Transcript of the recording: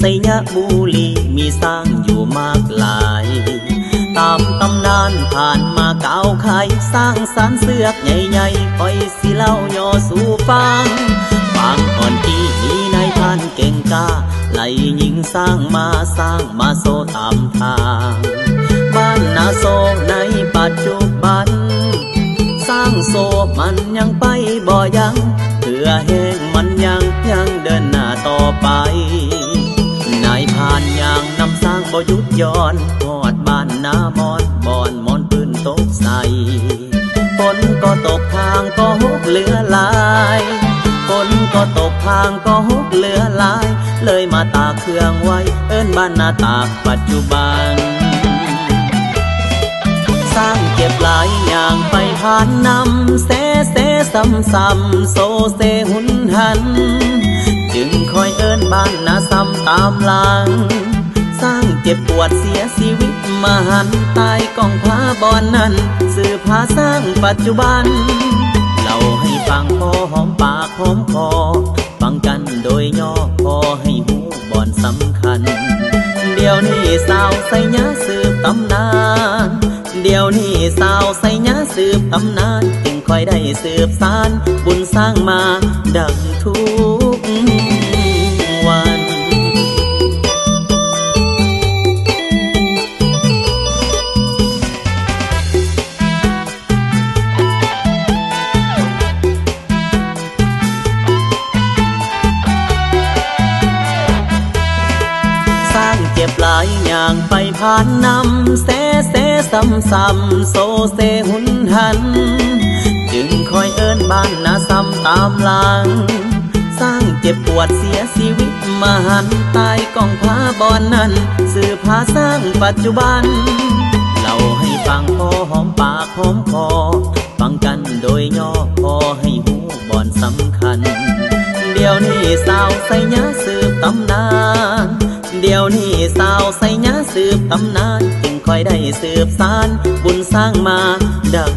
สยบุรีมีสร้างอยู่มากหลายตามตำนานผ่านมาเก่าไขสร้างสรรค์เสือกใหญ่ๆคอยสิเล่าย่อสู่ฟังก่อนที่มีนายพันเก่งกล้าไล่ยิงสร้างมาโซตามทางบ้านนาโซในปัจจุบันสร้างโซมันยังไปบ่ยังเถื่อแห้งมันยังเดินหน้าต่อไปนายผ่านอย่างนำสร้างบ่หยุดย้อนทอดบ้านนามอนบ่อนมอนปืนตกใส่ฝนก็ตกทางก็หกเหลือหลายฝนก็ตกทางก็หกเหลือหลายเลยมาตากเครื่องไว้เอิ้นบ้านนาตากปัจจุบันสร้างเก็บหลายอย่างไปผ่านนำเสซ้ำโซเซหุนหันจึงคอยเอิ้นบ้านนาซ้ำตามหลังสร้างเจ็บปวดเสียชีวิตมาหันตายกองพาบอนนั้นสื่อพาสร้างปัจจุบันเล่าให้ฟังพอหอมปากหอมคอฟังกันโดยย่อพอให้หูบอนสำคัญเดี๋ยวนี้สาวไสยะสืบตำนานเดี๋ยวนี้สาวไสยะสืบตำนานจึงค่อยได้สืบสานบุญสร้างมาดังทุกวันเจ็บหลายอย่างไปผ่านนำเสซ้ำโซเซหุนหันจึงคอยเอิ้นบ้านนาซ้ำตามหลังสร้างเจ็บปวดเสียชีวิตมาหันตายกองพาบอนนั้นสื่อพาสร้างปัจจุบันเล่าให้ฟังพอหอมปากหอมคอฟังกันโดยย่อพอให้หูบอนสำคัญเดี๋ยวนี้สาวไสยะสืบตำนานเดี๋ยวนี้สาวไสยะสืบตำนานจึงค่อยได้สืบสานบุญสร้างมาดัง